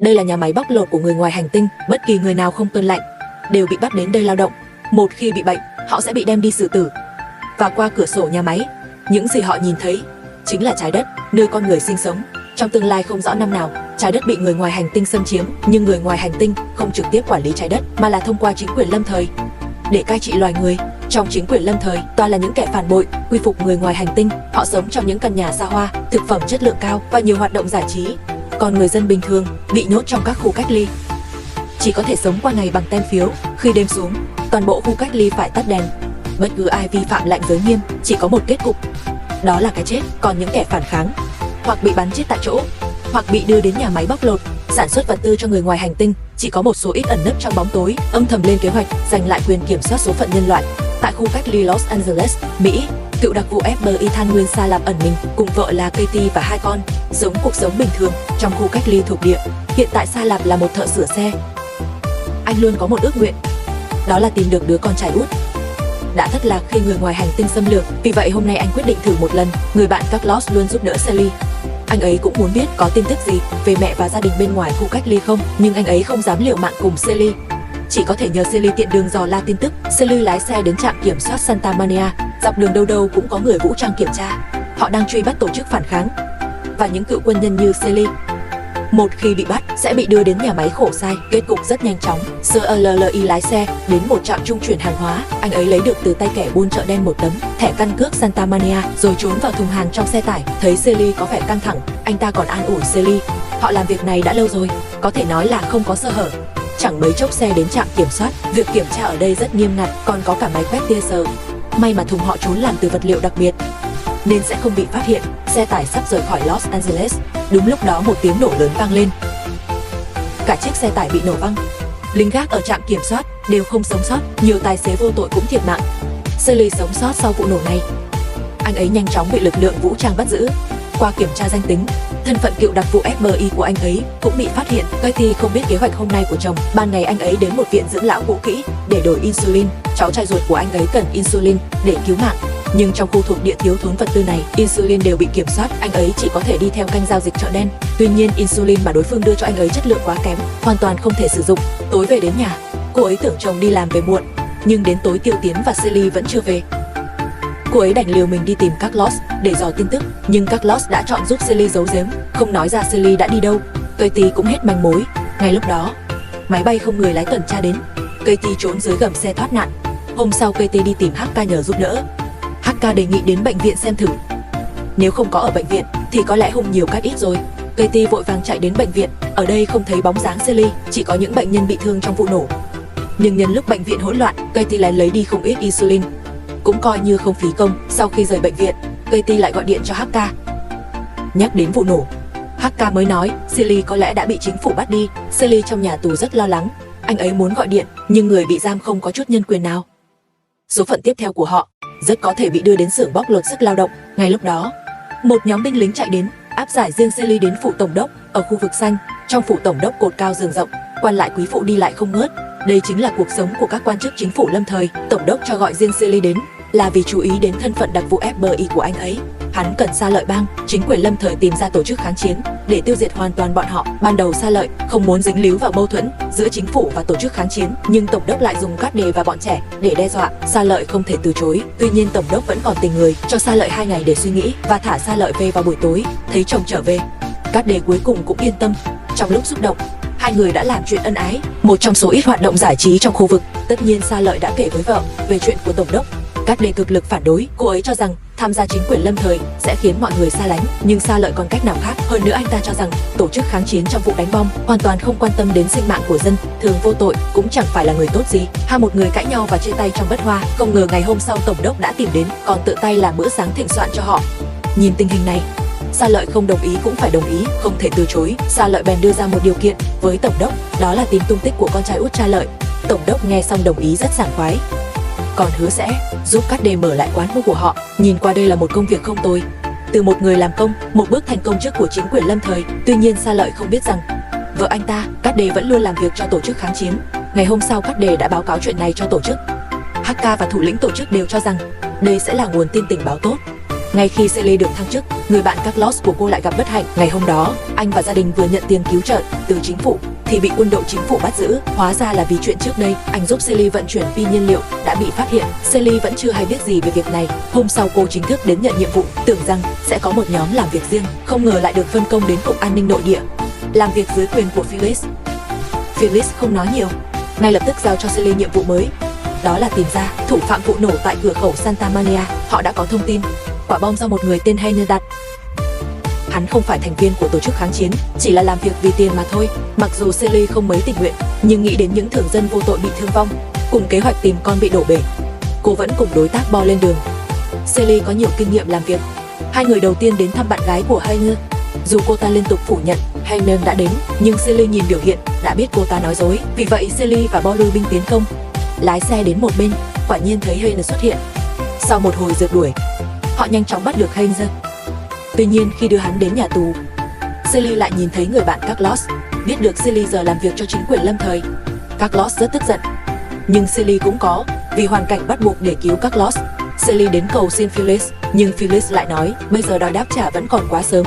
Đây là nhà máy bóc lột của người ngoài hành tinh, bất kỳ người nào không tuân lệnh đều bị bắt đến đây lao động. Một khi bị bệnh, họ sẽ bị đem đi xử tử. Và qua cửa sổ nhà máy, những gì họ nhìn thấy chính là trái đất, nơi con người sinh sống. Trong tương lai không rõ năm nào, trái đất bị người ngoài hành tinh xâm chiếm, nhưng người ngoài hành tinh không trực tiếp quản lý trái đất mà là thông qua chính quyền lâm thời để cai trị loài người. Trong chính quyền lâm thời toàn là những kẻ phản bội, quy phục người ngoài hành tinh. Họ sống trong những căn nhà xa hoa, thực phẩm chất lượng cao và nhiều hoạt động giải trí. Còn người dân bình thường bị nhốt trong các khu cách ly, chỉ có thể sống qua ngày bằng tem phiếu. Khi đêm xuống, toàn bộ khu cách ly phải tắt đèn. Bất cứ ai vi phạm lệnh giới nghiêm chỉ có một kết cục, đó là cái chết. Còn những kẻ phản kháng hoặc bị bắn chết tại chỗ, hoặc bị đưa đến nhà máy bóc lột, sản xuất vật tư cho người ngoài hành tinh. Chỉ có một số ít ẩn nấp trong bóng tối, âm thầm lên kế hoạch giành lại quyền kiểm soát số phận nhân loại. Tại khu cách ly Los Angeles, Mỹ, cựu đặc vụ FBI Ethan Nguyên Sa Lạp ẩn mình cùng vợ là Katie và 2 con, sống cuộc sống bình thường trong khu cách ly thuộc địa. Hiện tại Sa Lạp là một thợ sửa xe. Anh luôn có một ước nguyện, đó là tìm được đứa con trai út đã thất lạc khi người ngoài hành tinh xâm lược. Vì vậy hôm nay anh quyết định thử một lần. Người bạn Carlos luôn giúp đỡ Sally. Anh ấy cũng muốn biết có tin tức gì về mẹ và gia đình bên ngoài khu cách ly không, nhưng anh ấy không dám liều mạng cùng Sally, chỉ có thể nhờ Sally tiện đường dò la tin tức. Sally lái xe đến trạm kiểm soát Santa Maria. Dọc đường đâu đâu cũng có người vũ trang kiểm tra. Họ đang truy bắt tổ chức phản kháng và những cựu quân nhân như Sally. Một khi bị bắt sẽ bị đưa đến nhà máy khổ sai. Kết cục rất nhanh chóng. Sir LLI lái xe đến một trạm trung chuyển hàng hóa. Anh ấy lấy được từ tay kẻ buôn chợ đen một tấm thẻ căn cước Santa Maria rồi trốn vào thùng hàng trong xe tải. Thấy Sally có vẻ căng thẳng, anh ta còn an ủi Sally, họ làm việc này đã lâu rồi, có thể nói là không có sơ hở. Chẳng mấy chốc xe đến trạm kiểm soát. Việc kiểm tra ở đây rất nghiêm ngặt, còn có cả máy quét tia sờ. May mà thùng họ trốn làm từ vật liệu đặc biệt nên sẽ không bị phát hiện. Xe tải sắp rời khỏi Los Angeles. Đúng lúc đó một tiếng nổ lớn vang lên. Cả chiếc xe tải bị nổ văng. Lính gác ở trạm kiểm soát đều không sống sót, nhiều tài xế vô tội cũng thiệt mạng. Sally sống sót sau vụ nổ này. Anh ấy nhanh chóng bị lực lượng vũ trang bắt giữ. Qua kiểm tra danh tính, thân phận cựu đặc vụ FBI của anh ấy cũng bị phát hiện. Katie không biết kế hoạch hôm nay của chồng. Ban ngày anh ấy đến một viện dưỡng lão cũ kỹ để đổi insulin. Cháu trai ruột của anh ấy cần insulin để cứu mạng. Nhưng trong khu thuộc địa thiếu thốn vật tư này, insulin đều bị kiểm soát. Anh ấy chỉ có thể đi theo kênh giao dịch chợ đen. Tuy nhiên insulin mà đối phương đưa cho anh ấy chất lượng quá kém, hoàn toàn không thể sử dụng. Tối về đến nhà, cô ấy tưởng chồng đi làm về muộn, nhưng đến tối Tiêu Tiến và Sally vẫn chưa về. Cô ấy đành liều mình đi tìm Carlos để dò tin tức, nhưng Carlos đã chọn giúp Sally giấu giếm, không nói ra Sally đã đi đâu. Katie cũng hết manh mối. Ngay lúc đó, máy bay không người lái tuần tra đến. Katie trốn dưới gầm xe thoát nạn. Hôm sau Katie đi tìm HK nhờ giúp đỡ. HK đề nghị đến bệnh viện xem thử. Nếu không có ở bệnh viện thì có lẽ hung nhiều cách ít rồi. Katie vội vàng chạy đến bệnh viện. Ở đây không thấy bóng dáng Sally, chỉ có những bệnh nhân bị thương trong vụ nổ. Nhưng nhân lúc bệnh viện hỗn loạn, Katie lại lấy đi không ít insulin, cũng coi như không phí công. Sau khi rời bệnh viện, Katie lại gọi điện cho HK nhắc đến vụ nổ. HK mới nói Sally có lẽ đã bị chính phủ bắt đi. Sally trong nhà tù rất lo lắng. Anh ấy muốn gọi điện, nhưng người bị giam không có chút nhân quyền nào. Số phận tiếp theo của họ rất có thể bị đưa đến xưởng bóc lột sức lao động. Ngay lúc đó, một nhóm binh lính chạy đến, áp giải riêng Sally đến phủ tổng đốc ở khu vực xanh. Trong phủ tổng đốc cột cao giường rộng, quan lại quý phụ đi lại không ngớt. Đây chính là cuộc sống của các quan chức chính phủ lâm thời. Tổng đốc cho gọi riêng Sally đến là vì chú ý đến thân phận đặc vụ FBI của anh ấy. Hắn cần Sa Lợi Bang, chính quyền lâm thời tìm ra tổ chức kháng chiến để tiêu diệt hoàn toàn bọn họ. Ban đầu Sa Lợi không muốn dính líu vào mâu thuẫn giữa chính phủ và tổ chức kháng chiến, nhưng tổng đốc lại dùng cát đề và bọn trẻ để đe dọa. Sa Lợi không thể từ chối. Tuy nhiên tổng đốc vẫn còn tình người, cho Sa Lợi 2 ngày để suy nghĩ và thả Sa Lợi về vào buổi tối. Thấy chồng trở về, cát đề cuối cùng cũng yên tâm. Trong lúc xúc động, hai người đã làm chuyện ân ái, một trong số ít hoạt động giải trí trong khu vực. Tất nhiên Sa Lợi đã kể với vợ về chuyện của tổng đốc. Cát đề cực lực phản đối. Cô ấy cho rằng tham gia chính quyền lâm thời sẽ khiến mọi người xa lánh, nhưng Sa Lợi còn cách nào khác. Hơn nữa anh ta cho rằng tổ chức kháng chiến trong vụ đánh bom hoàn toàn không quan tâm đến sinh mạng của dân thường vô tội, cũng chẳng phải là người tốt gì. Hai một người cãi nhau và chia tay trong bất hoa. Không ngờ ngày hôm sau tổng đốc đã tìm đến, còn tự tay làm bữa sáng thịnh soạn cho họ. Nhìn tình hình này, Sa Lợi không đồng ý cũng phải đồng ý, không thể từ chối. Sa Lợi bèn đưa ra một điều kiện với tổng đốc, đó là tìm tung tích của con trai út cha Lợi. Tổng đốc nghe xong đồng ý rất sảng khoái, còn hứa sẽ giúp Cát Đề mở lại quán mua của họ. Nhìn qua đây là một công việc không tồi. Từ một người làm công, một bước thành công chức của chính quyền lâm thời. Tuy nhiên Sa Lợi không biết rằng vợ anh ta, Cát Đề, vẫn luôn làm việc cho tổ chức kháng chiến. Ngày hôm sau Cát Đề đã báo cáo chuyện này cho tổ chức. HK và thủ lĩnh tổ chức đều cho rằng đây sẽ là nguồn tin tình báo tốt. Ngay khi Celie được thăng chức, người bạn Carlos của cô lại gặp bất hạnh. Ngày hôm đó, anh và gia đình vừa nhận tiền cứu trợ từ chính phủ thì bị quân đội chính phủ bắt giữ. Hóa ra là vì chuyện trước đây anh giúp Celie vận chuyển pin nhiên liệu đã bị phát hiện. Celie vẫn chưa hay biết gì về việc này. Hôm sau cô chính thức đến nhận nhiệm vụ, tưởng rằng sẽ có một nhóm làm việc riêng, không ngờ lại được phân công đến cục an ninh nội địa, làm việc dưới quyền của Phyllis. Phyllis không nói nhiều, ngay lập tức giao cho Celie nhiệm vụ mới, đó là tìm ra thủ phạm vụ nổ tại cửa khẩu Santa Maria. Họ đã có thông tin quả bom do một người tên Heiner đặt. Hắn không phải thành viên của tổ chức kháng chiến, chỉ là làm việc vì tiền mà thôi. Mặc dù Celie không mấy tình nguyện, nhưng nghĩ đến những thường dân vô tội bị thương vong, cùng kế hoạch tìm con bị đổ bể, cô vẫn cùng đối tác Bo lên đường. Celie có nhiều kinh nghiệm làm việc. Hai người đầu tiên đến thăm bạn gái của Heiner. Dù cô ta liên tục phủ nhận Heiner đã đến, nhưng Celie nhìn biểu hiện đã biết cô ta nói dối. Vì vậy Celie và Bo đưa binh tiến công, lái xe đến một bên, quả nhiên thấy Heiner xuất hiện. Sau một hồi rượt đuổi, họ nhanh chóng bắt được Heiner. Tuy nhiên khi đưa hắn đến nhà tù, Celie lại nhìn thấy người bạn Carlos. Biết được Celie giờ làm việc cho chính quyền lâm thời, Carlos rất tức giận. Nhưng Celie cũng có, vì hoàn cảnh bắt buộc để cứu Carlos. Celie đến cầu xin Phyllis, nhưng Phyllis lại nói bây giờ đòi đáp trả vẫn còn quá sớm.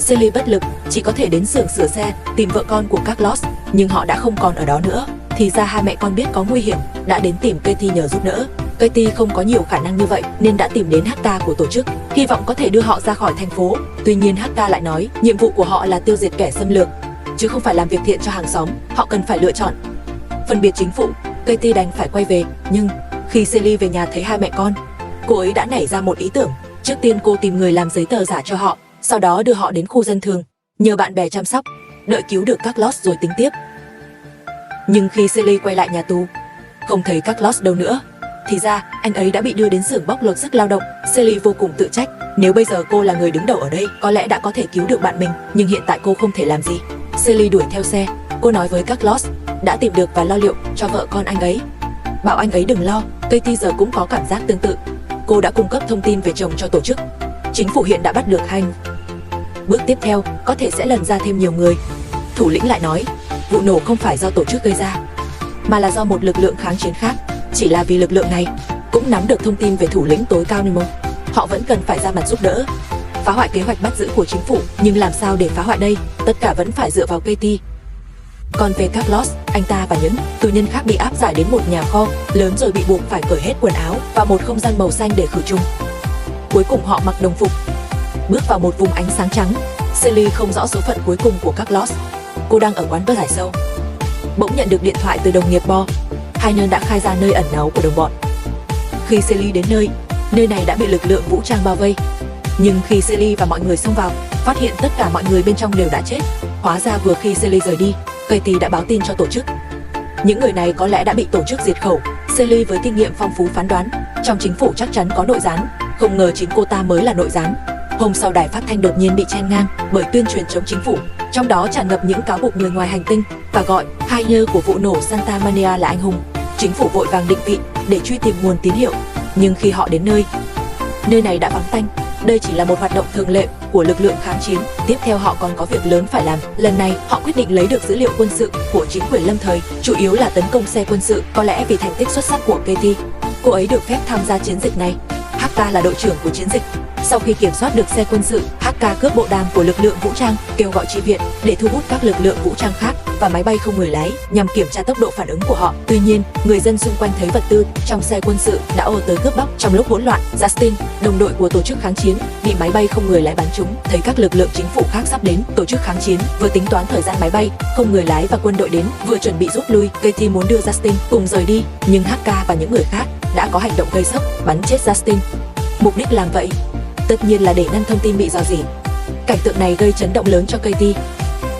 Celie bất lực, chỉ có thể đến xưởng sửa xe tìm vợ con của Carlos, nhưng họ đã không còn ở đó nữa. Thì ra hai mẹ con biết có nguy hiểm, đã đến tìm Katie nhờ giúp đỡ. Katie không có nhiều khả năng như vậy nên đã tìm đến HK của tổ chức, hy vọng có thể đưa họ ra khỏi thành phố. Tuy nhiên HK lại nói nhiệm vụ của họ là tiêu diệt kẻ xâm lược, chứ không phải làm việc thiện cho hàng xóm. Họ cần phải lựa chọn. Phân biệt chính phủ, Katie đành phải quay về. Nhưng khi Celie về nhà thấy hai mẹ con, cô ấy đã nảy ra một ý tưởng. Trước tiên cô tìm người làm giấy tờ giả cho họ, sau đó đưa họ đến khu dân thường, nhờ bạn bè chăm sóc, đợi cứu được Carlos rồi tính tiếp. Nhưng khi Celie quay lại nhà tù, không thấy Carlos đâu nữa. Thì ra anh ấy đã bị đưa đến xưởng bóc lột sức lao động. Celie vô cùng tự trách, nếu bây giờ cô là người đứng đầu ở đây có lẽ đã có thể cứu được bạn mình, nhưng hiện tại cô không thể làm gì. Celie đuổi theo xe, cô nói với Carlos đã tìm được và lo liệu cho vợ con anh ấy, bảo anh ấy đừng lo. Katie giờ cũng có cảm giác tương tự, cô đã cung cấp thông tin về chồng cho tổ chức. Chính phủ hiện đã bắt được Hành. Bước tiếp theo có thể sẽ lần ra thêm nhiều người. Thủ lĩnh lại nói vụ nổ không phải do tổ chức gây ra, mà là do một lực lượng kháng chiến khác. Chỉ là vì lực lượng này cũng nắm được thông tin về thủ lĩnh tối cao Nemo, họ vẫn cần phải ra mặt giúp đỡ, phá hoại kế hoạch bắt giữ của chính phủ. Nhưng làm sao để phá hoại đây? Tất cả vẫn phải dựa vào Katie. Còn về Carlos, anh ta và những tù nhân khác bị áp giải đến một nhà kho lớn rồi bị buộc phải cởi hết quần áo và một không gian màu xanh để khử trùng. Cuối cùng họ mặc đồng phục, bước vào một vùng ánh sáng trắng. Celie không rõ số phận cuối cùng của Carlos. Cô đang ở quán bơ giải sâu, bỗng nhận được điện thoại từ đồng nghiệp Bo. Heiner đã khai ra nơi ẩn náu của đồng bọn. Khi Celie đến nơi này đã bị lực lượng vũ trang bao vây. Nhưng khi Celie và mọi người xông vào, phát hiện tất cả mọi người bên trong đều đã chết. Hóa ra vừa khi Celie rời đi, Katie đã báo tin cho tổ chức. Những người này có lẽ đã bị tổ chức diệt khẩu. Celie với kinh nghiệm phong phú phán đoán trong chính phủ chắc chắn có nội gián, không ngờ chính cô ta mới là nội gián. Hôm sau đài phát thanh đột nhiên bị chen ngang bởi tuyên truyền chống chính phủ, trong đó tràn ngập những cáo buộc người ngoài hành tinh và gọi Heiner của vụ nổ Santa Maria là anh hùng. Chính phủ vội vàng định vị để truy tìm nguồn tín hiệu, nhưng khi họ đến nơi này đã vắng tanh. Đây chỉ là một hoạt động thường lệ của lực lượng kháng chiến. Tiếp theo họ còn có việc lớn phải làm. Lần này họ quyết định lấy được dữ liệu quân sự của chính quyền lâm thời, chủ yếu là tấn công xe quân sự. Có lẽ vì thành tích xuất sắc của Katie, cô ấy được phép tham gia chiến dịch này. HK là đội trưởng của chiến dịch. Sau khi kiểm soát được xe quân sự, HK cướp bộ đàm của lực lượng vũ trang, kêu gọi chi viện để thu hút các lực lượng vũ trang khác và máy bay không người lái nhằm kiểm tra tốc độ phản ứng của họ. Tuy nhiên, người dân xung quanh thấy vật tư trong xe quân sự đã ùa tới cướp bóc. Trong lúc hỗn loạn, Justin, đồng đội của tổ chức kháng chiến, bị máy bay không người lái bắn trúng. Thấy các lực lượng chính phủ khác sắp đến, tổ chức kháng chiến vừa tính toán thời gian máy bay không người lái và quân đội đến, vừa chuẩn bị rút lui. Katie muốn đưa Justin cùng rời đi, nhưng HK và những người khác đã có hành động gây sốc, bắn chết Justin. Mục đích làm vậy tất nhiên là để ngăn thông tin bị rò rỉ. Cảnh tượng này gây chấn động lớn cho Katie.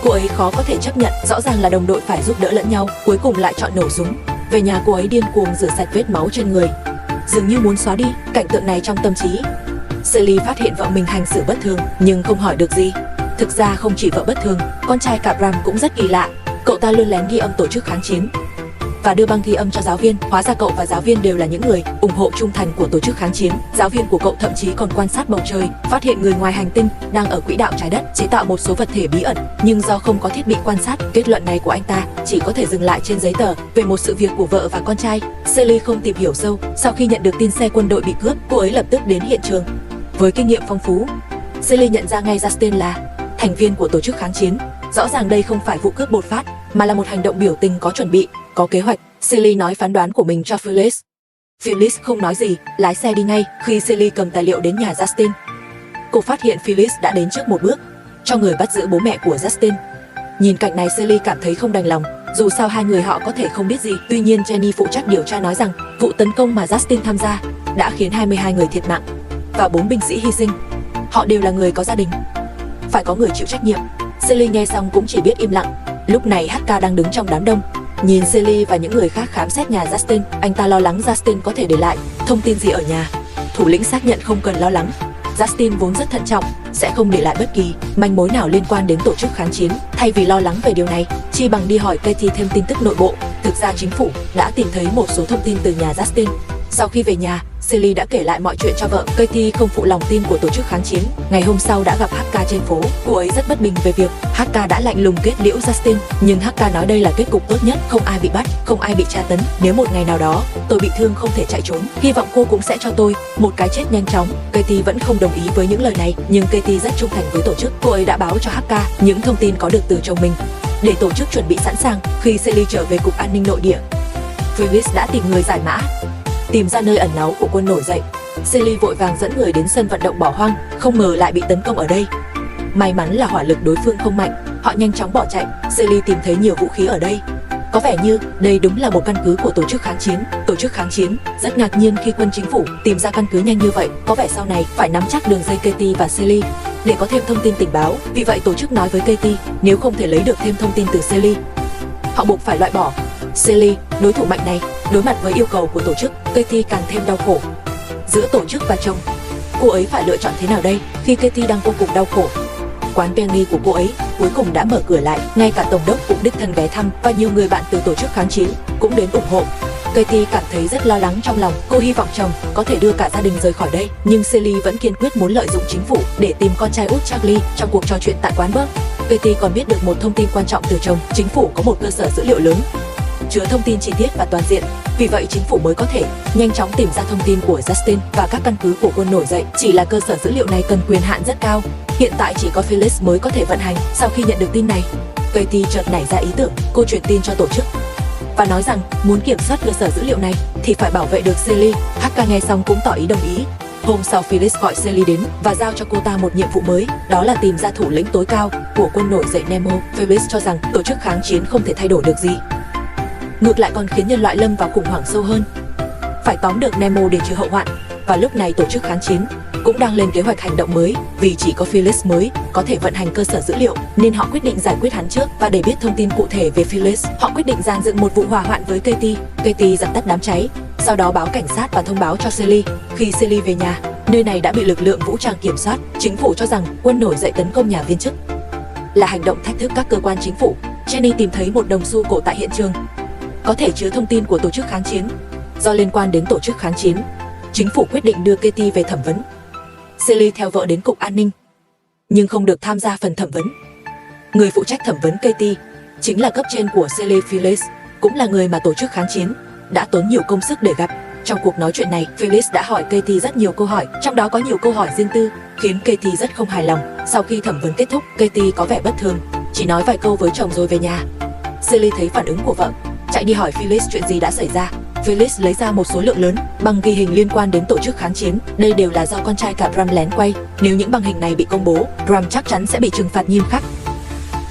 Cô ấy khó có thể chấp nhận, rõ ràng là đồng đội phải giúp đỡ lẫn nhau, cuối cùng lại chọn nổ súng. Về nhà cô ấy điên cuồng rửa sạch vết máu trên người, dường như muốn xóa đi cảnh tượng này trong tâm trí. Celie phát hiện vợ mình hành xử bất thường nhưng không hỏi được gì. Thực ra không chỉ vợ bất thường, con trai Cabram cũng rất kỳ lạ. Cậu ta luôn lén ghi âm tổ chức kháng chiến và đưa băng ghi âm cho giáo viên. Hóa ra cậu và giáo viên đều là những người ủng hộ trung thành của tổ chức kháng chiến. Giáo viên của cậu thậm chí còn quan sát bầu trời, phát hiện người ngoài hành tinh đang ở quỹ đạo trái đất, chế tạo một số vật thể bí ẩn. Nhưng do không có thiết bị quan sát, kết luận này của anh ta chỉ có thể dừng lại trên giấy tờ. Về một sự việc của vợ và con trai, Celie không tìm hiểu sâu. Sau khi nhận được tin xe quân đội bị cướp, cô ấy lập tức đến hiện trường. Với kinh nghiệm phong phú, Celie nhận ra ngay Justin là thành viên của tổ chức kháng chiến. Rõ ràng đây không phải vụ cướp bột phát, mà là một hành động biểu tình có chuẩn bị, có kế hoạch. Celie nói phán đoán của mình cho Phyllis. Phyllis không nói gì, lái xe đi ngay. Khi Celie cầm tài liệu đến nhà Justin, cô phát hiện Phyllis đã đến trước một bước, cho người bắt giữ bố mẹ của Justin. Nhìn cảnh này, Celie cảm thấy không đành lòng. Dù sao hai người họ có thể không biết gì. Tuy nhiên Jenny phụ trách điều tra nói rằng vụ tấn công mà Justin tham gia đã khiến 22 người thiệt mạng và 4 binh sĩ hy sinh. Họ đều là người có gia đình, phải có người chịu trách nhiệm. Celie nghe xong cũng chỉ biết im lặng. Lúc này HK đang đứng trong đám đông, nhìn Celie và những người khác khám xét nhà Justin. Anh ta lo lắng Justin có thể để lại thông tin gì ở nhà. Thủ lĩnh xác nhận không cần lo lắng, Justin vốn rất thận trọng, sẽ không để lại bất kỳ manh mối nào liên quan đến tổ chức kháng chiến. Thay vì lo lắng về điều này, chi bằng đi hỏi Katie thêm tin tức nội bộ. Thực ra chính phủ đã tìm thấy một số thông tin từ nhà Justin. Sau khi về nhà, Celie đã kể lại mọi chuyện cho vợ. Katie không phụ lòng tin của tổ chức kháng chiến. Ngày hôm sau đã gặp HK trên phố. Cô ấy rất bất bình về việc HK đã lạnh lùng kết liễu Justin. Nhưng HK nói đây là kết cục tốt nhất, không ai bị bắt, không ai bị tra tấn. Nếu một ngày nào đó tôi bị thương không thể chạy trốn, hy vọng cô cũng sẽ cho tôi một cái chết nhanh chóng. Katie vẫn không đồng ý với những lời này, nhưng Katie rất trung thành với tổ chức. Cô ấy đã báo cho HK những thông tin có được từ chồng mình để tổ chức chuẩn bị sẵn sàng. Khi Celie trở về cục an ninh nội địa, Phyllis đã tìm người giải mã, tìm ra nơi ẩn náu của quân nổi dậy. Celie vội vàng dẫn người đến sân vận động bỏ hoang, không ngờ lại bị tấn công ở đây. May mắn là hỏa lực đối phương không mạnh, họ nhanh chóng bỏ chạy. Celie tìm thấy nhiều vũ khí ở đây, có vẻ như đây đúng là một căn cứ của tổ chức kháng chiến. Tổ chức kháng chiến rất ngạc nhiên khi quân chính phủ tìm ra căn cứ nhanh như vậy, có vẻ sau này phải nắm chắc đường dây Katie và Celie để có thêm thông tin tình báo. Vì vậy tổ chức nói với Katie, nếu không thể lấy được thêm thông tin từ Celie, họ buộc phải loại bỏ Celie, đối thủ mạnh này. Đối mặt với yêu cầu của tổ chức, Katie càng thêm đau khổ. Giữa tổ chức và chồng, cô ấy phải lựa chọn thế nào đây? Khi Katie đang vô cùng đau khổ, quán Penny của cô ấy cuối cùng đã mở cửa lại. Ngay cả tổng đốc cũng đích thân ghé thăm và nhiều người bạn từ tổ chức kháng chiến cũng đến ủng hộ. Katie cảm thấy rất lo lắng trong lòng. Cô hy vọng chồng có thể đưa cả gia đình rời khỏi đây, nhưng Celie vẫn kiên quyết muốn lợi dụng chính phủ để tìm con trai út Charlie. Trong cuộc trò chuyện tại quán bar, Katie còn biết được một thông tin quan trọng từ chồng. Chính phủ có một cơ sở dữ liệu lớn chứa thông tin chi tiết và toàn diện. Vì vậy chính phủ mới có thể nhanh chóng tìm ra thông tin của Justin và các căn cứ của quân nổi dậy. Chỉ là cơ sở dữ liệu này cần quyền hạn rất cao. Hiện tại chỉ có Phyllis mới có thể vận hành. Sau khi nhận được tin này, Katie chợt nảy ra ý tưởng. Cô truyền tin cho tổ chức và nói rằng muốn kiểm soát cơ sở dữ liệu này thì phải bảo vệ được Celie. HK nghe xong cũng tỏ ý đồng ý. Hôm sau Phyllis gọi Celie đến và giao cho cô ta một nhiệm vụ mới, đó là tìm ra thủ lĩnh tối cao của quân nổi dậy Nemo. Phyllis cho rằng tổ chức kháng chiến không thể thay đổi được gì, ngược lại còn khiến nhân loại lâm vào khủng hoảng sâu hơn. Phải tóm được Nemo để trừ hậu hoạn. Và lúc này tổ chức kháng chiến cũng đang lên kế hoạch hành động mới. Vì chỉ có Phyllis mới có thể vận hành cơ sở dữ liệu, nên họ quyết định giải quyết hắn trước. Và để biết thông tin cụ thể về Phyllis, họ quyết định dàn dựng một vụ hỏa hoạn với Katie. Katie dập tắt đám cháy, sau đó báo cảnh sát và thông báo cho Celie. Khi Celie về nhà, nơi này đã bị lực lượng vũ trang kiểm soát. Chính phủ cho rằng quân nổi dậy tấn công nhà viên chức là hành động thách thức các cơ quan chính phủ. Jenny tìm thấy một đồng xu cổ tại hiện trường, có thể chứa thông tin của tổ chức kháng chiến. Do liên quan đến tổ chức kháng chiến, chính phủ quyết định đưa Katie về thẩm vấn. Celie theo vợ đến cục an ninh, nhưng không được tham gia phần thẩm vấn. Người phụ trách thẩm vấn Katie chính là cấp trên của Celie. Phyllis cũng là người mà tổ chức kháng chiến đã tốn nhiều công sức để gặp. Trong cuộc nói chuyện này, Phyllis đã hỏi Katie rất nhiều câu hỏi, trong đó có nhiều câu hỏi riêng tư, khiến Katie rất không hài lòng. Sau khi thẩm vấn kết thúc, Katie có vẻ bất thường, chỉ nói vài câu với chồng rồi về nhà. Celie thấy phản ứng của vợ, chạy đi hỏi Phyllis chuyện gì đã xảy ra. Phyllis lấy ra một số lượng lớn băng ghi hình liên quan đến tổ chức kháng chiến. Đây đều là do con trai cả Bram lén quay. Nếu những băng hình này bị công bố, Bram chắc chắn sẽ bị trừng phạt nghiêm khắc,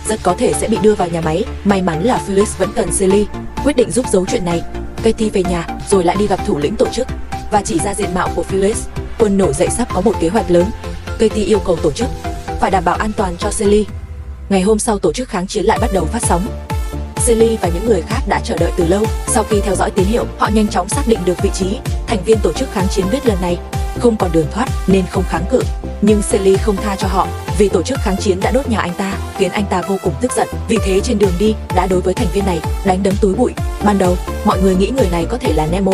rất có thể sẽ bị đưa vào nhà máy. May mắn là Phyllis vẫn cần Celie, quyết định giúp giấu chuyện này. Katie về nhà rồi lại đi gặp thủ lĩnh tổ chức và chỉ ra diện mạo của Phyllis. Quân nổi dậy sắp có một kế hoạch lớn. Katie yêu cầu tổ chức phải đảm bảo an toàn cho Celie. Ngày hôm sau, tổ chức kháng chiến lại bắt đầu phát sóng. Celie và những người khác đã chờ đợi từ lâu. Sau khi theo dõi tín hiệu, họ nhanh chóng xác định được vị trí. Thành viên tổ chức kháng chiến biết lần này không còn đường thoát nên không kháng cự. Nhưng Celie không tha cho họ, vì tổ chức kháng chiến đã đốt nhà anh ta, khiến anh ta vô cùng tức giận. Vì thế trên đường đi đã đối với thành viên này đánh đấm túi bụi. Ban đầu mọi người nghĩ người này có thể là Nemo,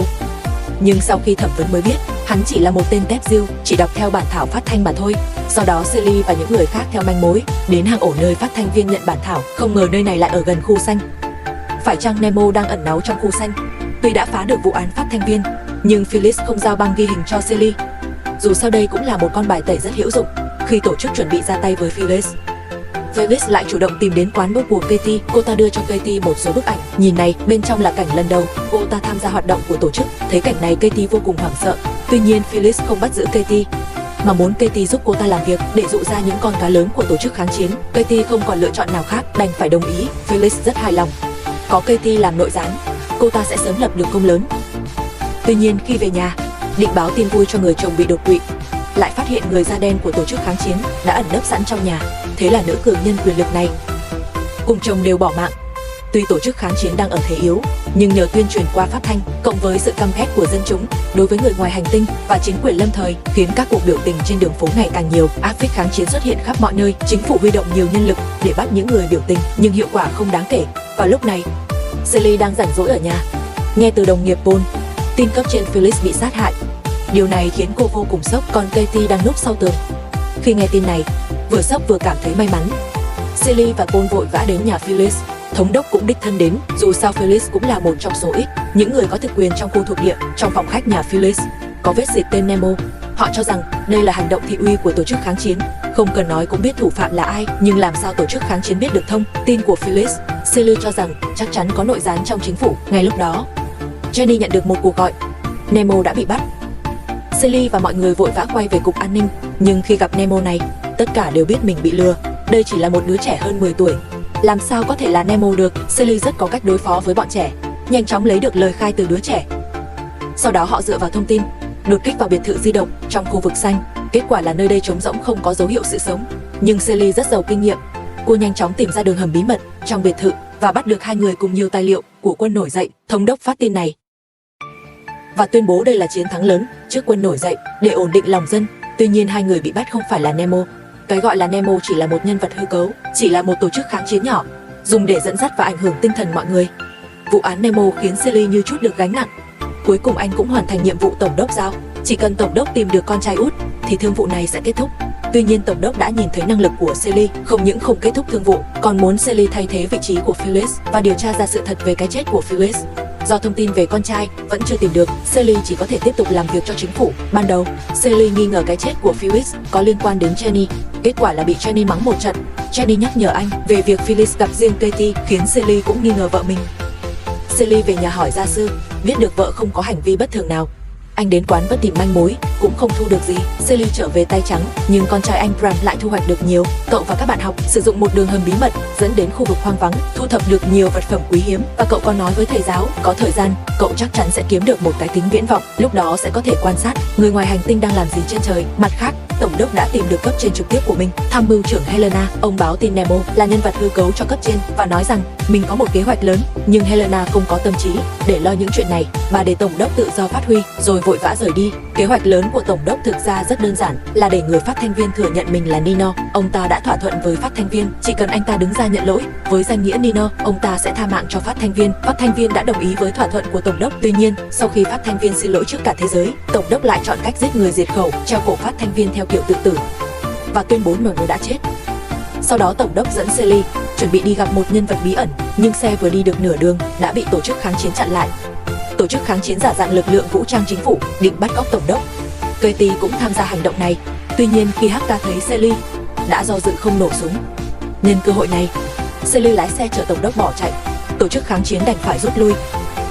nhưng sau khi thẩm vấn mới biết hắn chỉ là một tên tép diêu, chỉ đọc theo bản thảo phát thanh mà thôi. Sau đó Celie và những người khác theo manh mối đến hang ổ nơi phát thanh viên nhận bản thảo. Không ngờ nơi này lại ở gần khu xanh. Phải chăng Nemo đang ẩn náu trong khu xanh? Tuy đã phá được vụ án phát thanh viên, nhưng Phyllis không giao băng ghi hình cho Celie. dù sao đây cũng là một con bài tẩy rất hữu dụng khi tổ chức chuẩn bị ra tay với Phyllis. Phyllis lại chủ động tìm đến quán bước của Katie, cô ta đưa cho Katie một số bức ảnh. Nhìn này, bên trong là cảnh lần đầu cô ta tham gia hoạt động của tổ chức. Thấy cảnh này Katie vô cùng hoảng sợ. Tuy nhiên Phyllis không bắt giữ Katie, mà muốn Katie giúp cô ta làm việc để dụ ra những con cá lớn của tổ chức kháng chiến. Katie không còn lựa chọn nào khác, đành phải đồng ý. Phyllis rất hài lòng. Có Katie làm nội gián, cô ta sẽ sớm lập được công lớn. Tuy nhiên khi về nhà, định báo tin vui cho người chồng bị đột quỵ, lại phát hiện người da đen của tổ chức kháng chiến đã ẩn nấp sẵn trong nhà. Thế là nữ cường nhân quyền lực này cùng chồng đều bỏ mạng. Tuy tổ chức kháng chiến đang ở thế yếu, nhưng nhờ tuyên truyền qua phát thanh cộng với sự căm ghét của dân chúng đối với người ngoài hành tinh và chính quyền lâm thời khiến các cuộc biểu tình trên đường phố ngày càng nhiều. Áp phích kháng chiến xuất hiện khắp mọi nơi, chính phủ huy động nhiều nhân lực để bắt những người biểu tình, nhưng hiệu quả không đáng kể. Vào lúc này, Sally đang rảnh rỗi ở nhà, nghe từ đồng nghiệp Paul tin cấp trên Phyllis bị sát hại. Điều này khiến cô vô cùng sốc, còn Katie đang núp sau tường. Khi nghe tin này, vừa sốc vừa cảm thấy may mắn. Sally và Paul vội vã đến nhà Phyllis. Thống đốc cũng đích thân đến, dù sao Phyllis cũng là một trong số ít những người có thực quyền trong khu thuộc địa. Trong phòng khách nhà Phyllis có vết dịch tên Nemo. Họ cho rằng đây là hành động thị uy của tổ chức kháng chiến. Không cần nói cũng biết thủ phạm là ai, nhưng làm sao tổ chức kháng chiến biết được thông tin của Phyllis? Sally cho rằng chắc chắn có nội gián trong chính phủ. Ngay lúc đó, Jenny nhận được một cuộc gọi. Nemo đã bị bắt. Sally và mọi người vội vã quay về cục an ninh, nhưng khi gặp Nemo này, tất cả đều biết mình bị lừa. Đây chỉ là một đứa trẻ hơn 10 tuổi. Làm sao có thể là Nemo được? Sally rất có cách đối phó với bọn trẻ, nhanh chóng lấy được lời khai từ đứa trẻ. Sau đó họ dựa vào thông tin, đột kích vào biệt thự di động trong khu vực xanh. Kết quả là nơi đây trống rỗng, không có dấu hiệu sự sống. Nhưng Sally rất giàu kinh nghiệm. Cô nhanh chóng tìm ra đường hầm bí mật trong biệt thự và bắt được hai người cùng nhiều tài liệu của quân nổi dậy. Thống đốc phát tin này và tuyên bố đây là chiến thắng lớn trước quân nổi dậy để ổn định lòng dân. Tuy nhiên hai người bị bắt không phải là Nemo. Cái gọi là Nemo chỉ là một nhân vật hư cấu, chỉ là một tổ chức kháng chiến nhỏ, dùng để dẫn dắt và ảnh hưởng tinh thần mọi người. Vụ án Nemo khiến Sally như chút được gánh nặng. Cuối cùng anh cũng hoàn thành nhiệm vụ tổng đốc giao. Chỉ cần tổng đốc tìm được con trai út thì thương vụ này sẽ kết thúc. Tuy nhiên tổng đốc đã nhìn thấy năng lực của Sally, không những không kết thúc thương vụ, còn muốn Sally thay thế vị trí của Phyllis và điều tra ra sự thật về cái chết của Phyllis. Do thông tin về con trai vẫn chưa tìm được, Sally chỉ có thể tiếp tục làm việc cho chính phủ. Ban đầu, Sally nghi ngờ cái chết của Phyllis có liên quan đến Jenny. Kết quả là bị Jenny mắng một trận. Jenny nhắc nhở anh về việc Phyllis gặp riêng Katie, khiến Sally cũng nghi ngờ vợ mình. Sally về nhà hỏi gia sư, biết được vợ không có hành vi bất thường nào. Anh đến quán vẫn tìm manh mối, cũng không thu được gì. Sally trở về tay trắng, nhưng con trai anh Bram lại thu hoạch được nhiều. Cậu và các bạn học sử dụng một đường hầm bí mật dẫn đến khu vực hoang vắng, thu thập được nhiều vật phẩm quý hiếm. Và cậu có nói với thầy giáo, có thời gian, cậu chắc chắn sẽ kiếm được một cái kính viễn vọng. Lúc đó sẽ có thể quan sát người ngoài hành tinh đang làm gì trên trời. Mặt khác, tổng đốc đã tìm được cấp trên trực tiếp của mình, tham mưu trưởng Helena. Ông báo tin Nemo là nhân vật hư cấu cho cấp trên và nói rằng mình có một kế hoạch lớn. Nhưng Helena không có tâm trí để lo những chuyện này, bà để tổng đốc tự do phát huy, rồi vội vã rời đi. Kế hoạch lớn của tổng đốc thực ra rất đơn giản, là để người phát thanh viên thừa nhận mình là Nino. Ông ta đã thỏa thuận với phát thanh viên, chỉ cần anh ta đứng ra nhận lỗi với danh nghĩa Nino, ông ta sẽ tha mạng cho phát thanh viên. Phát thanh viên đã đồng ý với thỏa thuận của tổng đốc. Tuy nhiên, sau khi phát thanh viên xin lỗi trước cả thế giới, tổng đốc lại chọn cách giết người diệt khẩu, treo cổ phát thanh viên theo kiểu tự tử và tuyên bố Nino đã chết. Sau đó tổng đốc dẫn Sally chuẩn bị đi gặp một nhân vật bí ẩn, nhưng xe vừa đi được nửa đường đã bị tổ chức kháng chiến chặn lại. Tổ chức kháng chiến giả dạng lực lượng vũ trang chính phủ định bắt cóc tổng đốc. Katie cũng tham gia hành động này. Tuy nhiên khi HK thấy Sally đã do dự không nổ súng. Nhân cơ hội này, Sally lái xe chở tổng đốc bỏ chạy. Tổ chức kháng chiến đành phải rút lui.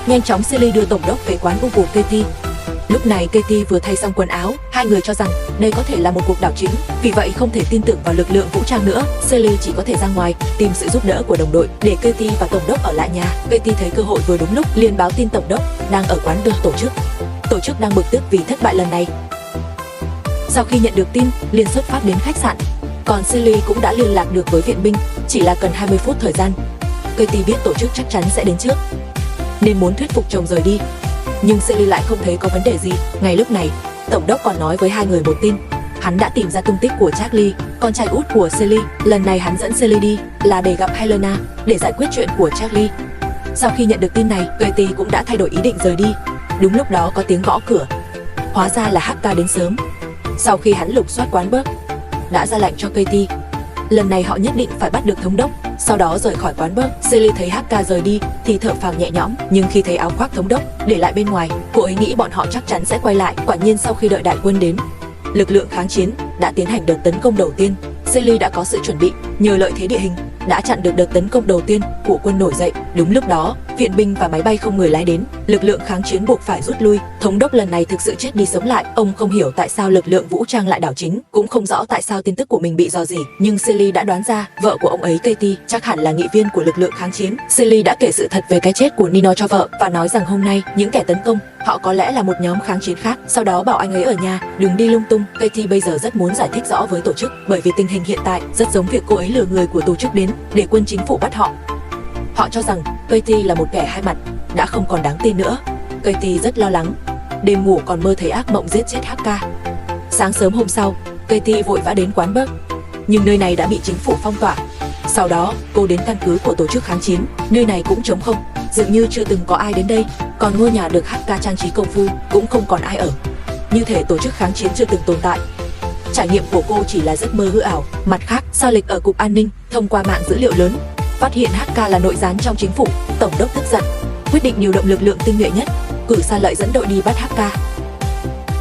Nhanh chóng Sally đưa tổng đốc về quán của Katie. Lúc này Katie vừa thay xong quần áo, hai người cho rằng đây có thể là một cuộc đảo chính, vì vậy không thể tin tưởng vào lực lượng vũ trang nữa. Sally chỉ có thể ra ngoài tìm sự giúp đỡ của đồng đội, để Katie và tổng đốc ở lại nhà. Katie thấy cơ hội vừa đúng lúc, liền báo tin tổng đốc đang ở quán được tổ chức đang bực tức vì thất bại lần này. Sau khi nhận được tin, liền xuất phát đến khách sạn. Còn Sally cũng đã liên lạc được với viện binh, chỉ là cần 20 phút thời gian. Katie biết tổ chức chắc chắn sẽ đến trước, nên muốn thuyết phục chồng rời đi. Nhưng Sally lại không thấy có vấn đề gì. Ngay lúc này, tổng đốc còn nói với hai người một tin. Hắn đã tìm ra tung tích của Charlie, con trai út của Sally. Lần này hắn dẫn Sally đi là để gặp Helena, để giải quyết chuyện của Charlie. Sau khi nhận được tin này, Katie cũng đã thay đổi ý định rời đi. Đúng lúc đó có tiếng gõ cửa. Hóa ra là HK đến sớm. Sau khi hắn lục soát quán Burke, đã ra lệnh cho Katie. Lần này họ nhất định phải bắt được thống đốc, sau đó rời khỏi quán Burke. Sally thấy HK rời đi thì thở phào nhẹ nhõm, nhưng khi thấy áo khoác thống đốc để lại bên ngoài, cô ấy nghĩ bọn họ chắc chắn sẽ quay lại. Quả nhiên sau khi đợi đại quân đến, lực lượng kháng chiến đã tiến hành đợt tấn công đầu tiên. Sealy đã có sự chuẩn bị, nhờ lợi thế địa hình đã chặn được đợt tấn công đầu tiên của quân nổi dậy. Đúng lúc đó, viện binh và máy bay không người lái đến, lực lượng kháng chiến buộc phải rút lui. Thống đốc lần này thực sự chết đi sống lại, ông không hiểu tại sao lực lượng vũ trang lại đảo chính, cũng không rõ tại sao tin tức của mình bị rò rỉ, nhưng Sealy đã đoán ra vợ của ông ấy Katie chắc hẳn là nghị viên của lực lượng kháng chiến. Sealy đã kể sự thật về cái chết của Nino cho vợ và nói rằng hôm nay những kẻ tấn công họ có lẽ là một nhóm kháng chiến khác, sau đó bảo anh ấy ở nhà đừng đi lung tung. Katie bây giờ rất muốn giải thích rõ với tổ chức, bởi vì tình hình hiện tại rất giống việc cô ấy lừa người của tổ chức đến để quân chính phủ bắt họ. Họ cho rằng Katie là một kẻ hai mặt, đã không còn đáng tin nữa. Katie rất lo lắng, đêm ngủ còn mơ thấy ác mộng giết chết HK. Sáng sớm hôm sau, Katie vội vã đến quán Burke, nhưng nơi này đã bị chính phủ phong tỏa. Sau đó, cô đến căn cứ của tổ chức kháng chiến, nơi này cũng trống không, dường như chưa từng có ai đến đây, còn ngôi nhà được HK trang trí công phu cũng không còn ai ở, như thể tổ chức kháng chiến chưa từng tồn tại. Trải nghiệm của cô chỉ là giấc mơ hư ảo. Mặt khác, Sa Lịch ở Cục An ninh thông qua mạng dữ liệu lớn phát hiện HK là nội gián trong chính phủ. Tổng đốc tức giận, quyết định điều động lực lượng tinh nhuệ nhất, cử Sa Lợi dẫn đội đi bắt HK.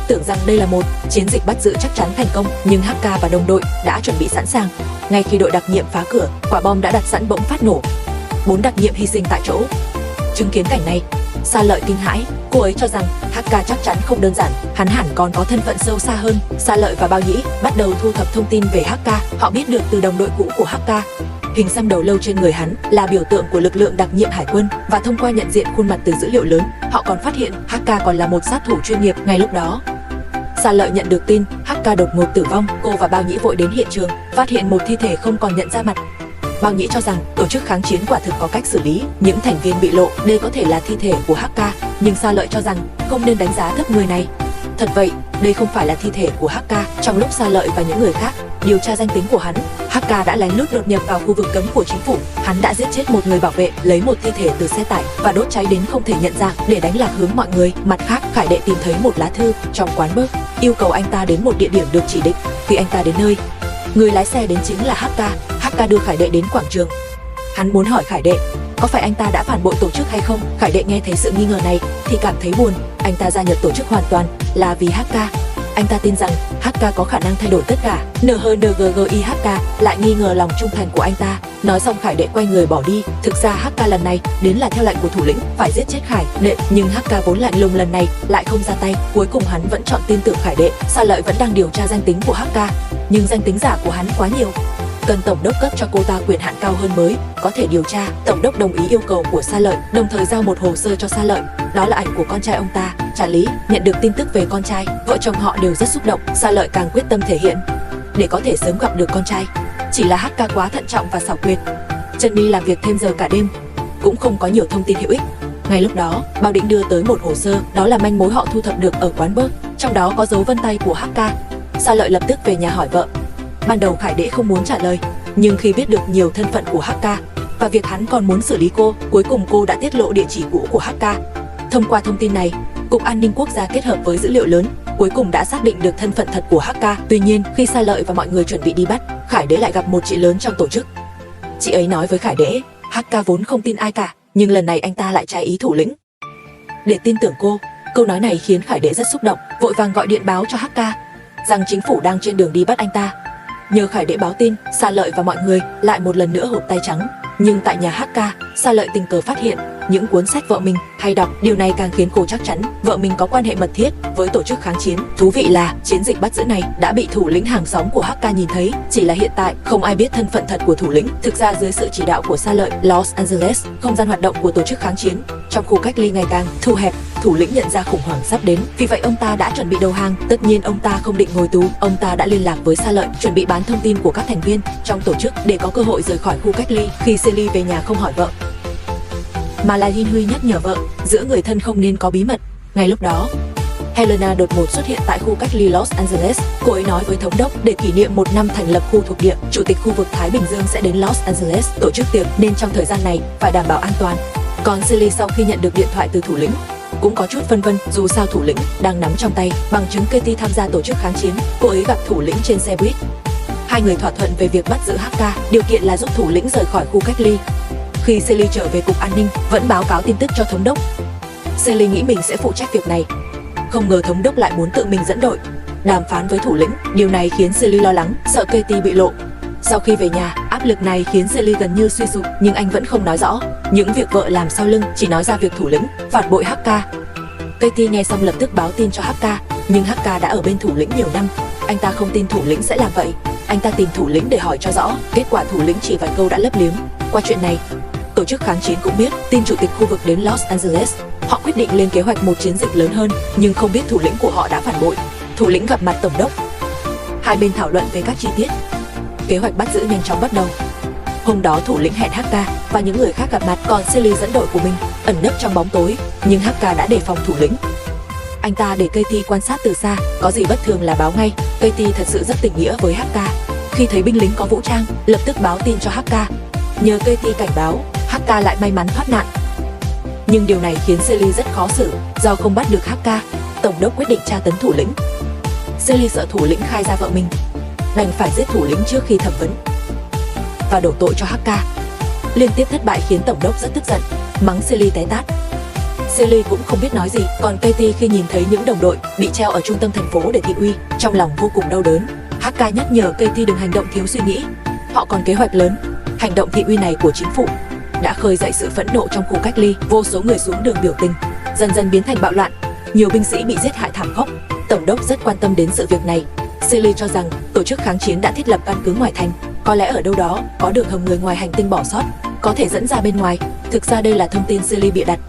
Tưởng rằng đây là một chiến dịch bắt giữ chắc chắn thành công, nhưng HK và đồng đội đã chuẩn bị sẵn sàng. Ngay khi đội đặc nhiệm phá cửa, quả bom đã đặt sẵn bỗng phát nổ. 4 đặc nhiệm hy sinh tại chỗ. Chứng kiến cảnh này, Sa Lợi kinh hãi, cô ấy cho rằng HK chắc chắn không đơn giản, hắn hẳn còn có thân phận sâu xa hơn. Sa Lợi và Bao Nhĩ bắt đầu thu thập thông tin về HK. Họ biết được từ đồng đội cũ của HK, hình xăm đầu lâu trên người hắn là biểu tượng của lực lượng đặc nhiệm hải quân, và thông qua nhận diện khuôn mặt từ dữ liệu lớn, họ còn phát hiện HK còn là một sát thủ chuyên nghiệp. Ngay lúc đó, Sa Lợi nhận được tin HK đột ngột tử vong. Cô và Bao Nhĩ vội đến hiện trường, phát hiện một thi thể không còn nhận ra mặt. Bao Nhĩ cho rằng tổ chức kháng chiến quả thực có cách xử lý những thành viên bị lộ, đây có thể là thi thể của HK, nhưng Sa Lợi cho rằng không nên đánh giá thấp người này. Thật vậy, đây không phải là thi thể của HK. Trong lúc Sa Lợi và những người khác điều tra danh tính của hắn, HK đã lén lút đột nhập vào khu vực cấm của chính phủ. Hắn đã giết chết một người bảo vệ, lấy một thi thể từ xe tải và đốt cháy đến không thể nhận ra để đánh lạc hướng mọi người. Mặt khác, Khải Đệ tìm thấy một lá thư trong quán Burke, yêu cầu anh ta đến một địa điểm được chỉ định. Khi anh ta đến nơi, người lái xe đến chính là HK. HK đưa Khải Đệ đến quảng trường. Hắn muốn hỏi Khải Đệ có phải anh ta đã phản bội tổ chức hay không. Khải Đệ nghe thấy sự nghi ngờ này thì cảm thấy buồn. Anh ta gia nhập tổ chức hoàn toàn là vì HK. Anh ta tin rằng HK có khả năng thay đổi tất cả. NHNGGIHK lại nghi ngờ lòng trung thành của anh ta. Nói xong, Khải Đệ quay người bỏ đi. Thực ra HK lần này đến là theo lệnh của thủ lĩnh phải giết chết Khải Đệ, nhưng HK vốn lạnh lùng lần này lại không ra tay. Cuối cùng hắn vẫn chọn tin tưởng Khải Đệ. Sa Lợi vẫn đang điều tra danh tính của HK, nhưng danh tính giả của hắn quá nhiều, cần tổng đốc cấp cho cô ta quyền hạn cao hơn mới có thể điều tra. Tổng đốc đồng ý yêu cầu của Sa Lợi, đồng thời giao một hồ sơ cho Sa Lợi. Đó là ảnh của con trai ông ta, Trả Lý. Nhận được tin tức về con trai, vợ chồng họ đều rất xúc động. Sa Lợi càng quyết tâm thể hiện để có thể sớm gặp được con trai. Chỉ là HK quá thận trọng và xảo quyệt, Jenny làm việc thêm giờ cả đêm, cũng không có nhiều thông tin hữu ích. Ngay lúc đó, Bao Định đưa tới một hồ sơ, đó là manh mối họ thu thập được ở quán Burke, trong đó có dấu vân tay của HK. Sa Lợi lập tức về nhà hỏi vợ. Ban đầu Khải Đệ không muốn trả lời, nhưng khi biết được nhiều thân phận của HK và việc hắn còn muốn xử lý cô, cuối cùng cô đã tiết lộ địa chỉ cũ của HK. Thông qua thông tin này, Cục An ninh Quốc gia kết hợp với dữ liệu lớn, cuối cùng đã xác định được thân phận thật của HK. Tuy nhiên, khi Sa Lợi và mọi người chuẩn bị đi bắt, Khải Đế lại gặp một chị lớn trong tổ chức. Chị ấy nói với Khải Đế, HK vốn không tin ai cả, nhưng lần này anh ta lại trái ý thủ lĩnh để tin tưởng cô. Câu nói này khiến Khải Đế rất xúc động, vội vàng gọi điện báo cho HK rằng chính phủ đang trên đường đi bắt anh ta. Nhờ Khải Đế báo tin, Sa Lợi và mọi người lại một lần nữa hột tay trắng. Nhưng tại nhà HK, Sa Lợi tình cờ phát hiện những cuốn sách vợ mình hay đọc. Điều này càng khiến cô chắc chắn vợ mình có quan hệ mật thiết với tổ chức kháng chiến. Thú vị là chiến dịch bắt giữ này đã bị thủ lĩnh hàng xóm của HK nhìn thấy, chỉ là hiện tại không ai biết thân phận thật của thủ lĩnh. Thực ra dưới sự chỉ đạo của Sa Lợi, Los Angeles, không gian hoạt động của tổ chức kháng chiến trong khu cách ly ngày càng thu hẹp. Thủ lĩnh nhận ra khủng hoảng sắp đến, vì vậy ông ta đã chuẩn bị đầu hàng. Tất nhiên ông ta không định ngồi tù, ông ta đã liên lạc với Sa Lợi, chuẩn bị bán thông tin của các thành viên trong tổ chức để có cơ hội rời khỏi khu cách ly. Khi Sealy về nhà không hỏi vợ mà là Jin Huy nhắc nhở vợ giữa người thân không nên có bí mật. Ngay lúc đó, Helena đột ngột xuất hiện tại khu cách ly Los Angeles. Cô ấy nói với thống đốc để kỷ niệm 1 năm thành lập khu thuộc địa, chủ tịch khu vực Thái Bình Dương sẽ đến Los Angeles tổ chức tiệc, nên trong thời gian này phải đảm bảo an toàn. Còn Sealy sau khi nhận được điện thoại từ thủ lĩnh cũng có chút phân vân, dù sao thủ lĩnh đang nắm trong tay bằng chứng Katie tham gia tổ chức kháng chiến. Cô ấy gặp thủ lĩnh trên xe buýt. Hai người thỏa thuận về việc bắt giữ HK, điều kiện là giúp thủ lĩnh rời khỏi khu cách ly. Khi Sealy trở về cục an ninh, vẫn báo cáo tin tức cho thống đốc. Sealy nghĩ mình sẽ phụ trách việc này, không ngờ thống đốc lại muốn tự mình dẫn đội. đàm phán với thủ lĩnh. Điều này khiến Silly lo lắng, sợ Katie bị lộ. Sau khi về nhà, áp lực này khiến Silly gần như suy sụp, nhưng anh vẫn không nói rõ những việc vợ làm sau lưng, chỉ nói ra việc thủ lĩnh phản bội HK. Katie nghe xong lập tức báo tin cho HK, nhưng HK đã ở bên thủ lĩnh nhiều năm, anh ta không tin thủ lĩnh sẽ làm vậy. Anh ta tìm thủ lĩnh để hỏi cho rõ, kết quả thủ lĩnh chỉ vài câu đã lấp liếm. Qua chuyện này, tổ chức kháng chiến cũng biết tin chủ tịch khu vực đến Los Angeles. Họ quyết định lên kế hoạch một chiến dịch lớn hơn, nhưng không biết thủ lĩnh của họ đã phản bội. Thủ lĩnh gặp mặt tổng đốc, hai bên thảo luận về các chi tiết. Kế hoạch bắt giữ nhanh chóng bắt đầu. Hôm đó thủ lĩnh hẹn HK và những người khác gặp mặt, còn Silly dẫn đội của mình ẩn nấp trong bóng tối, nhưng HK đã đề phòng thủ lĩnh. Anh ta để Katie quan sát từ xa, có gì bất thường là báo ngay. Katie thật sự rất tình nghĩa với HK. Khi thấy binh lính có vũ trang, lập tức báo tin cho HK. Nhờ Katie cảnh báo, HK lại may mắn thoát nạn. Nhưng điều này khiến Silly rất khó xử, do không bắt được HK, tổng đốc quyết định tra tấn thủ lĩnh. Silly sợ thủ lĩnh khai ra vợ mình, đành phải giết thủ lĩnh trước khi thẩm vấn và đổ tội cho HK. Liên tiếp thất bại khiến tổng đốc rất tức giận, mắng Silly té tát. Silly cũng không biết nói gì, còn Katie khi nhìn thấy những đồng đội bị treo ở trung tâm thành phố để thị uy, trong lòng vô cùng đau đớn. HK nhắc nhở Katie đừng hành động thiếu suy nghĩ. Họ còn kế hoạch lớn. Hành động thị uy này của chính phủ đã khơi dậy sự phẫn nộ trong khu cách ly, vô số người xuống đường biểu tình, dần dần biến thành bạo loạn. Nhiều binh sĩ bị giết hại thảm khốc. Tổng đốc rất quan tâm đến sự việc này. Silly cho rằng tổ chức kháng chiến đã thiết lập căn cứ ngoài thành, có lẽ ở đâu đó có đường hầm người ngoài hành tinh bỏ sót, có thể dẫn ra bên ngoài. Thực ra đây là thông tin Silly bịa đặt.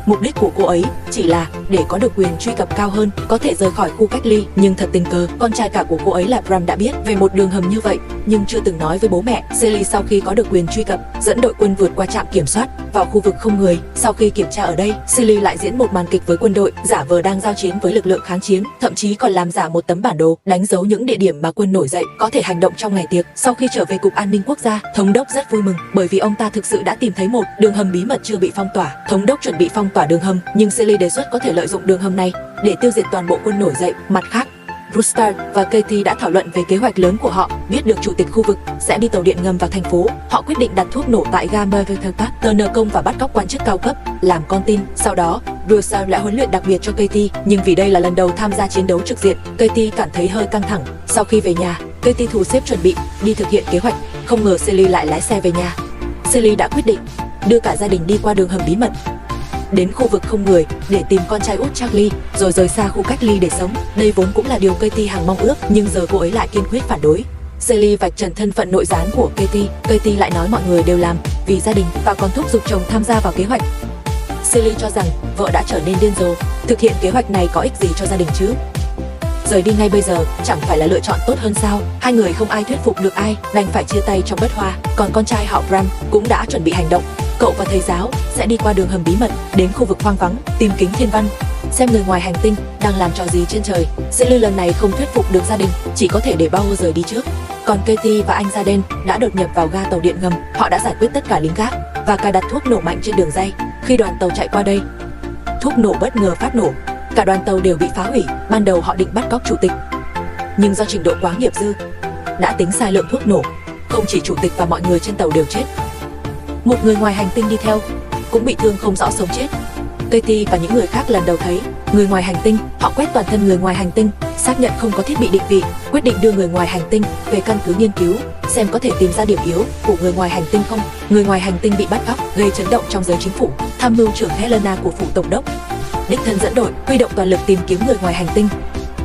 Mục đích của cô ấy chỉ là để có được quyền truy cập cao hơn, có thể rời khỏi khu cách ly. Nhưng thật tình cờ, con trai cả của cô ấy là Bram đã biết về một đường hầm như vậy, nhưng chưa từng nói với bố mẹ. Silly sau khi có được quyền truy cập, dẫn đội quân vượt qua trạm kiểm soát vào khu vực không người. Sau khi kiểm tra ở đây, Silly lại diễn một màn kịch với quân đội, giả vờ đang giao chiến với lực lượng kháng chiến, thậm chí còn làm giả một tấm bản đồ đánh dấu những địa điểm mà quân nổi dậy có thể hành động trong ngày tiệc. Sau khi trở về cục an ninh quốc gia, thống đốc rất vui mừng bởi vì ông ta thực sự đã tìm thấy một đường hầm bí mật chưa bị phong tỏa. Thống đốc chuẩn bị phong tỏa đường hầm, nhưng Silly đề xuất có thể lợi dụng đường hầm này để tiêu diệt toàn bộ quân nổi dậy. Mặt khác, Brewster và Katie đã thảo luận về kế hoạch lớn của họ. Biết được chủ tịch khu vực sẽ đi tàu điện ngầm vào thành phố, họ quyết định đặt thuốc nổ tại ga Mervyn Park, Turner công và bắt cóc quan chức cao cấp làm con tin. Sau đó, Brewster lại huấn luyện đặc biệt cho Katie, nhưng vì đây là lần đầu tham gia chiến đấu trực diện, Katie cảm thấy hơi căng thẳng. Sau khi về nhà, Katie thu xếp chuẩn bị đi thực hiện kế hoạch. Không ngờ Silly lại lái xe về nhà. Silly đã quyết định đưa cả gia đình đi qua đường hầm bí mật đến khu vực không người để tìm con trai út Charlie, rồi rời xa khu cách ly để sống. Đây vốn cũng là điều Katie hằng mong ước, nhưng giờ cô ấy lại kiên quyết phản đối. Silly vạch trần thân phận nội gián của Katie. Katie lại nói mọi người đều làm vì gia đình và còn thúc giục chồng tham gia vào kế hoạch. Silly cho rằng vợ đã trở nên điên rồ. Thực hiện kế hoạch này có ích gì cho gia đình chứ? Rời đi ngay bây giờ chẳng phải là lựa chọn tốt hơn sao? Hai người không ai thuyết phục được ai, đành phải chia tay trong bất hòa. Còn con trai họ Bram cũng đã chuẩn bị hành động. Cậu và thầy giáo sẽ đi qua đường hầm bí mật đến khu vực hoang vắng, tìm Kính Thiên Văn, xem người ngoài hành tinh đang làm trò gì trên trời. Silly lần này không thuyết phục được gia đình, chỉ có thể để Bauer rời đi trước. Còn Katie và anh Jaden đã đột nhập vào ga tàu điện ngầm. Họ đã giải quyết tất cả lính gác và cài đặt thuốc nổ mạnh trên đường ray. Khi đoàn tàu chạy qua đây, thuốc nổ bất ngờ phát nổ, cả đoàn tàu đều bị phá hủy. Ban đầu họ định bắt cóc chủ tịch, nhưng do trình độ quá nghiệp dư đã tính sai lượng thuốc nổ, không chỉ chủ tịch và mọi người trên tàu đều chết, một người ngoài hành tinh đi theo cũng bị thương không rõ sống chết. Katie và những người khác lần đầu thấy người ngoài hành tinh. Họ quét toàn thân người ngoài hành tinh, xác nhận không có thiết bị định vị, quyết định đưa người ngoài hành tinh về căn cứ nghiên cứu, xem có thể tìm ra điểm yếu của người ngoài hành tinh không. Người ngoài hành tinh bị bắt cóc gây chấn động trong giới chính phủ. Tham mưu trưởng Helena của phủ tổng đốc đích thân dẫn đội huy động toàn lực tìm kiếm người ngoài hành tinh.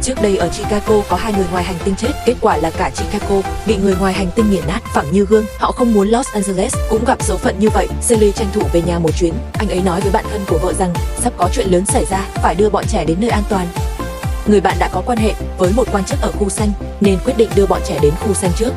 Trước đây ở Chicago có 2 người ngoài hành tinh chết, kết quả là cả Chicago bị người ngoài hành tinh nghiền nát phẳng như gương. Họ không muốn Los Angeles cũng gặp số phận như vậy. Silly tranh thủ về nhà một chuyến. Anh ấy nói với bạn thân của vợ rằng sắp có chuyện lớn xảy ra, phải đưa bọn trẻ đến nơi an toàn. Người bạn đã có quan hệ với một quan chức ở khu xanh nên quyết định đưa bọn trẻ đến khu xanh trước.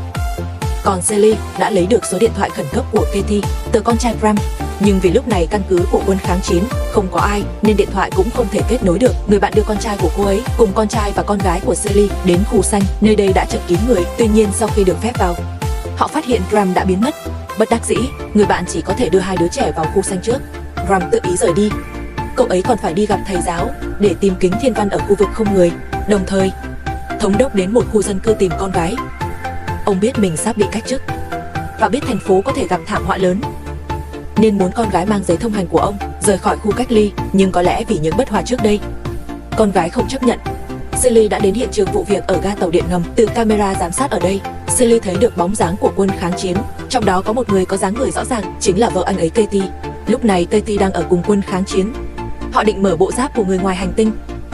Còn Silly đã lấy được số điện thoại khẩn cấp của Katie từ con trai Bram, nhưng vì lúc này căn cứ của quân kháng chiến không có ai nên điện thoại cũng không thể kết nối được. Người bạn đưa con trai của cô ấy cùng con trai và con gái của Silly đến khu xanh. Nơi đây đã chật kín người. Tuy nhiên sau khi được phép vào, họ phát hiện Bram đã biến mất. Bất đắc dĩ, người bạn chỉ có thể đưa 2 đứa trẻ vào khu xanh trước. Bram tự ý rời đi. Cậu ấy còn phải đi gặp thầy giáo để tìm Kính Thiên Văn ở khu vực không người. Đồng thời, thống đốc đến một khu dân cư tìm con gái. Ông biết mình sắp bị cách chức và biết thành phố có thể gặp thảm họa lớn, nên muốn con gái mang giấy thông hành của ông rời khỏi khu cách ly. Nhưng có lẽ vì những bất hòa trước đây, con gái không chấp nhận. Silly đã đến hiện trường vụ việc ở ga tàu điện ngầm. Từ camera giám sát ở đây, Silly thấy được bóng dáng của quân kháng chiến. Trong đó có một người có dáng người rõ ràng, chính là vợ anh ấy Katie. Lúc này Katie đang ở cùng quân kháng chiến. Họ định mở bộ giáp của người ngoài hành tinh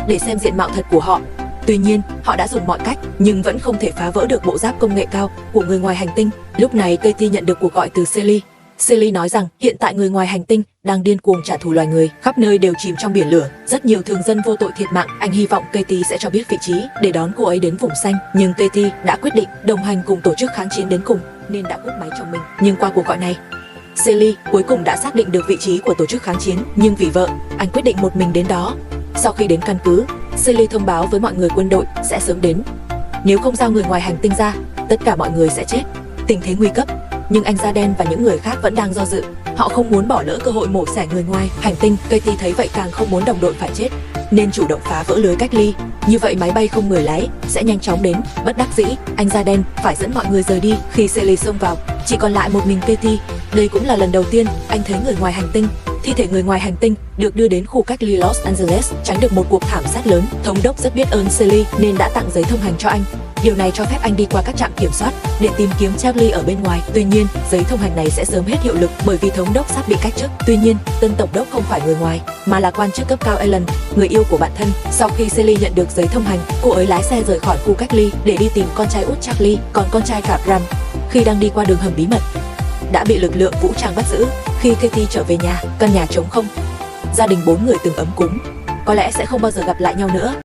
để xem diện mạo thật của họ. Tuy nhiên, họ đã dùng mọi cách nhưng vẫn không thể phá vỡ được bộ giáp công nghệ cao của người ngoài hành tinh. Lúc này Katie nhận được cuộc gọi từ Silly. Silly nói rằng hiện tại người ngoài hành tinh đang điên cuồng trả thù loài người, khắp nơi đều chìm trong biển lửa, rất nhiều thường dân vô tội thiệt mạng. Anh hy vọng Katie sẽ cho biết vị trí để đón cô ấy đến vùng xanh, nhưng Katie đã quyết định đồng hành cùng tổ chức kháng chiến đến cùng nên đã cúp máy chồng mình. Nhưng qua cuộc gọi này, Silly cuối cùng đã xác định được vị trí của tổ chức kháng chiến, nhưng vì vợ, anh quyết định một mình đến đó. Sau khi đến căn cứ, Silly thông báo với mọi người quân đội sẽ sớm đến. Nếu không giao người ngoài hành tinh ra, tất cả mọi người sẽ chết. Tình thế nguy cấp, nhưng anh da đen và những người khác vẫn đang do dự. Họ không muốn bỏ lỡ cơ hội mổ xẻ người ngoài hành tinh. Katie thấy vậy càng không muốn đồng đội phải chết, nên chủ động phá vỡ lưới cách ly. Như vậy máy bay không người lái sẽ nhanh chóng đến. Bất đắc dĩ, anh da đen phải dẫn mọi người rời đi. Khi Silly xông vào, chỉ còn lại một mình Katie. Đây cũng là lần đầu tiên anh thấy người ngoài hành tinh. Thi thể người ngoài hành tinh được đưa đến khu cách ly Los Angeles, tránh được một cuộc thảm sát lớn. Thống đốc rất biết ơn Silly nên đã tặng giấy thông hành cho anh. Điều này cho phép anh đi qua các trạm kiểm soát để tìm kiếm Charlie ở bên ngoài. Tuy nhiên, giấy thông hành này sẽ sớm hết hiệu lực bởi vì thống đốc sắp bị cách chức. Tuy nhiên, tân tổng đốc không phải người ngoài mà là quan chức cấp cao Ellen, người yêu của bạn thân. Sau khi Silly nhận được giấy thông hành, cô ấy lái xe rời khỏi khu cách ly để đi tìm con trai út Charlie. Còn con trai cả Bram, khi đang đi qua đường hầm bí mật, đã bị lực lượng vũ trang bắt giữ. Khi Katie trở về nhà, căn nhà trống không. Gia đình 4 người từng ấm cúng có lẽ sẽ không bao giờ gặp lại nhau nữa.